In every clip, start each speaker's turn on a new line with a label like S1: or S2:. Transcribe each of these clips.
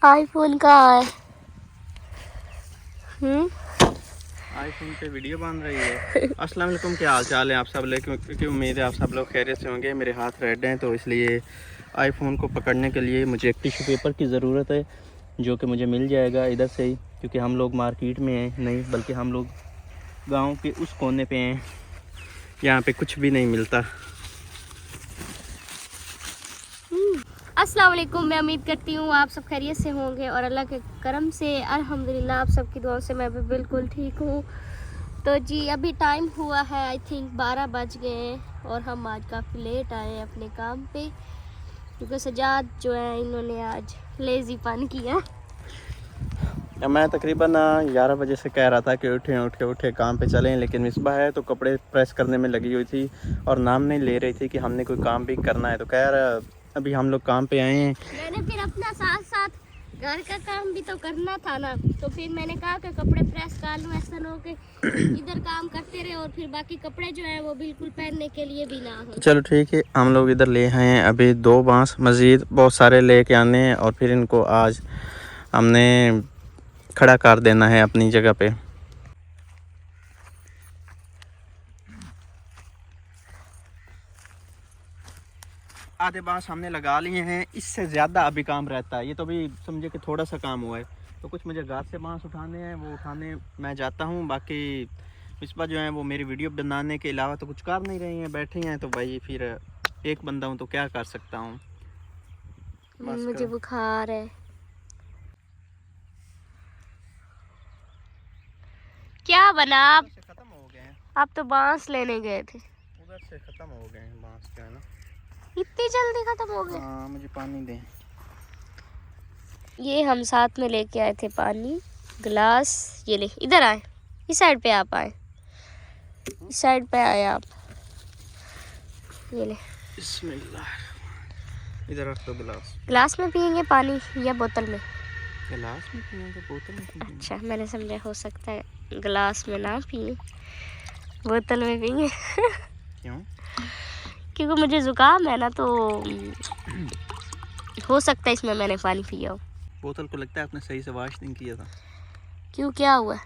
S1: IPhone कहाँ है?
S2: IPhone पे वीडियो बन रही है। अस्सलाम वालेकुम, क्या हाल चाल है आप सब लोग? क्योंकि उम्मीद है आप सब लोग खैरियत से होंगे। मेरे हाथ रेड हैं तो इसलिए आईफोन को पकड़ने के लिए मुझे एक टिश्यू पेपर की ज़रूरत है, जो कि मुझे मिल जाएगा इधर से ही, क्योंकि हम लोग मार्केट में हैं नहीं, बल्कि हम लोग गांव के उस कोने पे हैं, यहाँ पे कुछ भी नहीं मिलता।
S1: अस्सलाम वालेकुम, मैं उम्मीद करती हूँ आप सब खैरियत से होंगे और अल्लाह के करम से अल्हम्दुलिल्लाह आप सबकी दुआओं से मैं भी बिल्कुल ठीक हूँ। तो जी अभी टाइम हुआ है आई थिंक 12 बज गए हैं और हम आज काफ़ी लेट आए हैं अपने काम पे, क्योंकि सजाद जो है इन्होंने आज लेज़ीपन किया।
S2: मैं तकरीबन 11 बजे से कह रहा था कि उठे काम पे चलें, लेकिन मिसबा है तो कपड़े प्रेस करने में लगी हुई थी और नाम नहीं ले रही थी कि हमने कोई काम भी करना है। तो कह रहा अभी हम लोग काम पे आए हैं।
S1: मैंने फिर अपना साथ साथ घर का काम भी तो करना था ना, तो फिर मैंने कहा कि कपड़े प्रेस कर लूँ, ऐसा ना हो कि इधर काम करते रहे और फिर बाकी कपड़े जो है वो बिल्कुल पहनने के लिए भी ना हो।
S2: तो चलो ठीक है, हम लोग इधर ले आए हैं अभी 2 बांस, मज़ीद बहुत सारे लेके आने हैं और फिर इनको आज हमने खड़ा कर देना है अपनी जगह पे। आधे बांस हमने लगा लिए हैं, इससे ज़्यादा अभी काम रहता है। ये तो अभी समझे कि थोड़ा सा काम हुआ है, तो कुछ मुझे घर से बांस उठाने हैं, वो उठाने मैं जाता हूँ। बाकी मिसबा जो है वो मेरी वीडियो बनाने के अलावा तो कुछ कर नहीं रही हैं, बैठी हैं। तो भाई फिर एक बंदा हूँ तो क्या कर सकता हूँ।
S1: मुझे बुखार है। क्या बना आप?
S2: खत्म हो गए हैं,
S1: आप तो बांस लेने गए थे।
S2: उधर से खत्म हो गए हैं बांस जो है ना।
S1: इतनी जल्दी खत्म हो गए?
S2: हाँ, मुझे पानी दें।
S1: ये हम साथ में लेके आए थे पानी गिलास। ये ले, इधर आए, इस साइड पे आप आए, इस साइड पे आए आप। ये ले,
S2: बिस्मिल्लाह। इधर रख दो गिलास।
S1: गिलास में पियेंगे पानी या बोतल में?
S2: गिलास में पिएंगे, बोतल में पिएंगे?
S1: अच्छा, मैंने समझा हो सकता है गिलास में ना पिए, बोतल में पियेंगे।
S2: क्यों?
S1: क्योंकि मुझे ज़ुकाम है ना, तो हो सकता है इसमें मैंने पानी पिया हो।
S2: बोतल को लगता है आपने सही से वॉश नहीं किया था।
S1: क्यों, क्या हुआ?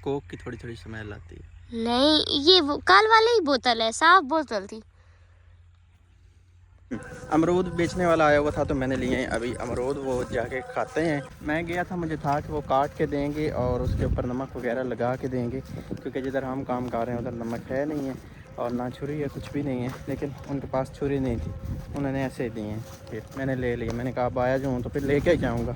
S2: कोक की थोड़ी थोड़ी स्मेल आती है।
S1: नहीं, ये वो काल वाले ही बोतल है, साफ बोतल थी।
S2: अमरूद बेचने वाला आया हुआ था तो मैंने लिए हैं अभी अमरूद, वो जाके खाते हैं। मैं गया था, मुझे था कि वो काट के देंगे और उसके ऊपर नमक वगैरह लगा के देंगे, क्योंकि जिधर हम काम कर रहे हैं उधर नमक है नहीं है और ना छुरी है, कुछ भी नहीं है। लेकिन उनके पास छुरी नहीं थी, उन्होंने ऐसे ही दिए हैं। फिर मैंने ले लिए, मैंने कहा अब आया जो हूँ तो फिर लेके जाऊँगा।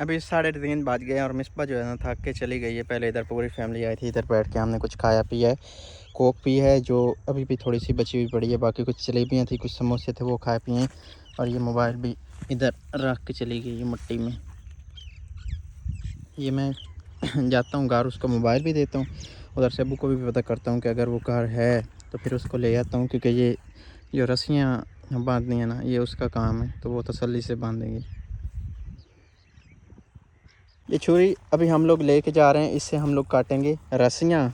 S2: अभी 3:30 बज गए और मिसबा जो है ना थक के चली गई है। पहले इधर पूरी फैमिली आई थी, इधर बैठ के हमने कुछ खाया पिया है। कोक पी है जो अभी भी थोड़ी सी बची हुई पड़ी है, बाकी कुछ जलेबियाँ थी, कुछ समोसे थे, वो खाए पिए हैं। और ये मोबाइल भी इधर रख के चली गई है मिट्टी में। ये मैं जाता हूँ घर, उसको मोबाइल भी देता हूँ, उधर से अबू को भी पता करता हूँ कि अगर वो घर है तो फिर उसको ले आता हूँ, क्योंकि ये जो रस्सियाँ बांधनी है ना, ये उसका काम है, तो वो तसल्ली से बांधेंगे। ये छुरी अभी हम लोग लेके जा रहे हैं, इससे हम लोग काटेंगे रस्सियाँ।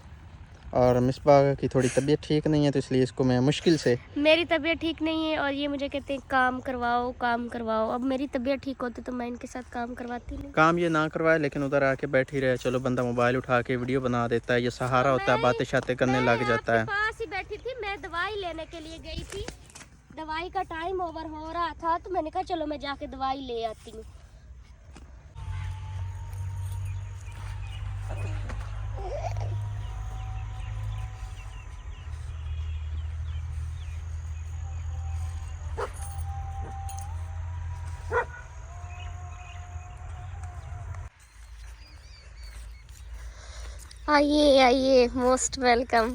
S2: और मिसबा की थोड़ी तबीयत ठीक नहीं है, तो इसलिए इसको मैं मुश्किल से,
S1: मेरी तबीयत ठीक नहीं है और ये मुझे कहते हैं काम करवाओ काम करवाओ। अब मेरी तबीयत ठीक होती तो मैं इनके साथ काम करवाती नहीं।
S2: काम ये ना करवाए, लेकिन उधर आके बैठी रहे। चलो बंदा मोबाइल उठा के वीडियो बना देता है, ये सहारा होता है, बातें शातें करने लग जाता है।
S1: पास ही बैठी थी, मैं दवाई लेने के लिए गई थी, दवाई का टाइम ओवर हो रहा था तो मैंने कहा चलो मैं जाके दवाई ले आती हूँ। आइए आइए, मोस्ट वेलकम।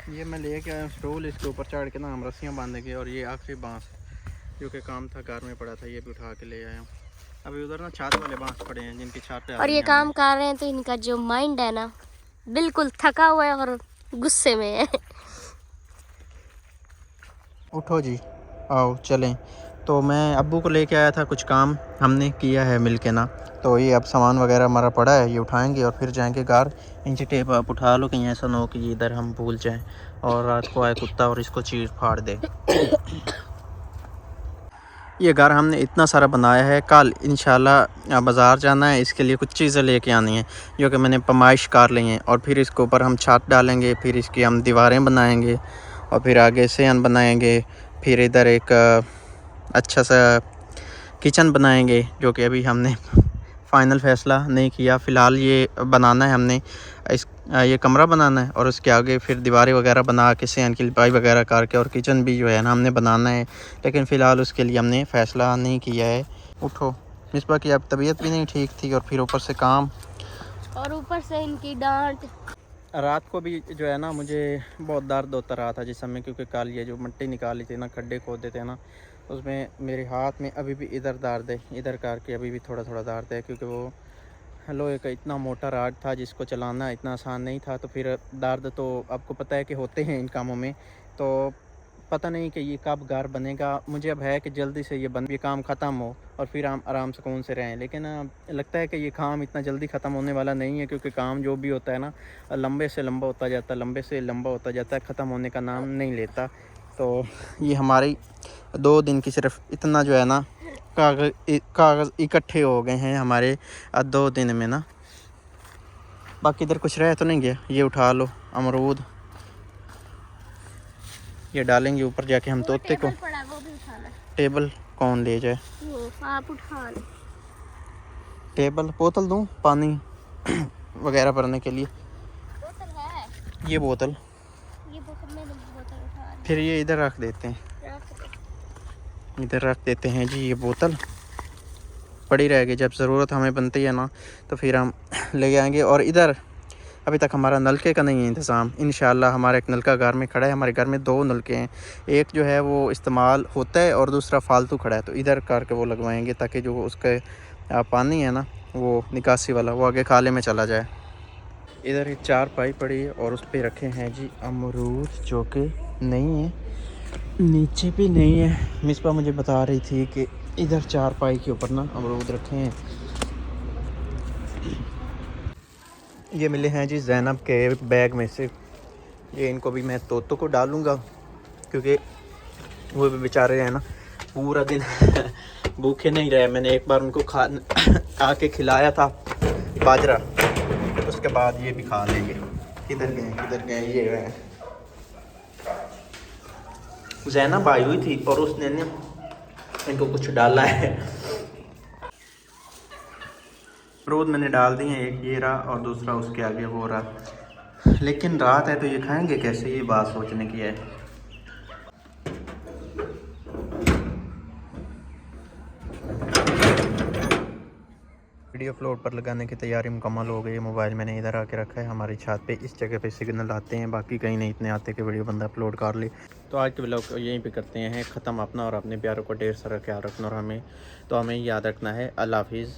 S2: ये मैं लेके आया स्टूल, इसके ऊपर चढ़ के ना हम रस्सियाँ बांधेंगे। और ये आखिरी बांस जो कि काम था, घर में पड़ा था, ये भी उठा के ले आया हूँ। अभी उधर ना छत वाले बांस पड़े हैं जिनकी छत पे
S1: और ये काम कर रहे हैं तो इनका जो माइंड है ना बिल्कुल थका हुआ है और गुस्से में है।
S2: उठो जी, आओ चलें। तो मैं अब्बू को लेके आया था, कुछ काम हमने किया है मिल के ना, तो ये अब सामान वगैरह हमारा पड़ा है, ये उठाएंगे और फिर जाएंगे घर। इंची टेप आप उठा लो, कहीं ऐसा ना हो कि इधर हम भूल जाएं और रात को आए कुत्ता और इसको चीर फाड़ दे। ये घर हमने इतना सारा बनाया है, कल इंशाल्लाह बाज़ार जाना है, इसके लिए कुछ चीज़ें लेके आनी हैं जो कि मैंने पमाइश कर ली हैं। और फिर इसके ऊपर हम छत डालेंगे, फिर इसकी हम दीवारें बनाएंगे और फिर आगे सेन बनाएंगे। फिर इधर एक अच्छा सा किचन बनाएंगे जो कि अभी हमने फ़ाइनल फ़ैसला नहीं किया। फ़िलहाल ये बनाना है हमने, ये कमरा बनाना है और उसके आगे फिर दीवारें वगैरह बना के सेन की लिपाई वगैरह करके और किचन भी जो है ना हमने बनाना है। लेकिन फ़िलहाल उसके लिए हमने फ़ैसला नहीं किया है। उठो मिसबा की अब तबीयत भी नहीं ठीक थी और फिर ऊपर से काम
S1: और ऊपर से इनकी डांट।
S2: रात को भी जो है ना मुझे बहुत दर्द होता रहा था जिस समय, क्योंकि कल ये जो मिट्टी निकाली थी ना, खड्डे खोदे थे ना, उसमें मेरे हाथ में अभी भी इधर दर्द है, इधर करके अभी भी थोड़ा थोड़ा दर्द है, क्योंकि वो लोहे का इतना मोटा राड था जिसको चलाना इतना आसान नहीं था। तो फिर दर्द तो आपको पता है कि होते हैं इन कामों में। तो पता नहीं कि ये कब घर बनेगा। मुझे अब है कि जल्दी से ये काम ख़त्म हो और फिर हम आराम सुकून से रहें। लेकिन लगता है कि ये काम इतना जल्दी ख़त्म होने वाला नहीं है, क्योंकि काम जो भी होता है ना लंबे से लंबा होता जाता है, लंबे से लंबा होता जाता है, ख़त्म होने का नाम नहीं लेता। तो ये हमारी 2 दिन की सिर्फ इतना जो है ना कागज़ इकट्ठे हो गए हैं हमारे 2 दिन में ना। बाकी इधर कुछ रह तो नहीं गया। ये उठा लो अमरूद, ये डालेंगे ऊपर जाके हम तोते को।
S1: पड़ा वो भी उठाना।
S2: टेबल कौन ले जाए?
S1: वो आप उठा लो।
S2: टेबल बोतल दूँ पानी वगैरह भरने के लिए?
S1: बोतल है।
S2: ये बोतल
S1: मैंने बोतल उठा ली।
S2: फिर ये इधर रख देते हैं, इधर रख देते हैं जी। ये बोतल पड़ी रहेगी, जब ज़रूरत हमें बनती है ना तो फिर हम ले आएंगे। और इधर अभी तक हमारा नलके का नहीं है इंतज़ाम। इंशाल्लाह हमारा एक नलका घर में खड़ा है। हमारे घर में 2 नलके हैं, एक जो है वो इस्तेमाल होता है और दूसरा फालतू खड़ा है। तो इधर करके वो लगवाएंगे ताकि जो उसका पानी है ना वो निकासी वाला वो आगे खाले में चला जाए। इधर एक 4 पाई पड़ी है और उस पर रखे हैं जी अमरूद, जो कि नहीं है, नीचे भी नहीं है। मिसबा मुझे बता रही थी कि इधर 4 पाई के ऊपर ना अमरूद रखे हैं। ये मिले हैं जी ज़ैनब के बैग में से। ये इनको भी मैं तोतों को डालूँगा, क्योंकि वो भी बेचारे हैं ना पूरा दिन भूखे नहीं रहे। मैंने एक बार उनको आके खिलाया था बाजरा, उसके बाद ये भी खा लेंगे। किधर गए ये है। ज़ैनब आई हुई थी और उसने ना इनको कुछ डाला है। अमरूद मैंने डाल दिए हैं, एक ये रहा और दूसरा उसके आगे वो रहा। लेकिन रात है तो ये खाएंगे कैसे, ये बात सोचने की है। वीडियो फ्लोट पर लगाने की तैयारी मुकम्मल हो गई है। मोबाइल मैंने इधर आके रखा है हमारी छत पे। इस जगह पे सिग्नल आते हैं, बाकी कहीं नहीं इतने आते कि वीडियो बंदा अपलोड कर ले। तो आज के व्लॉग यहीं पे करते हैं ख़त्म। अपना और अपने प्यारों को ढेर सारा ख्याल रखना और हमें याद रखना है। अल्लाह हाफिज़।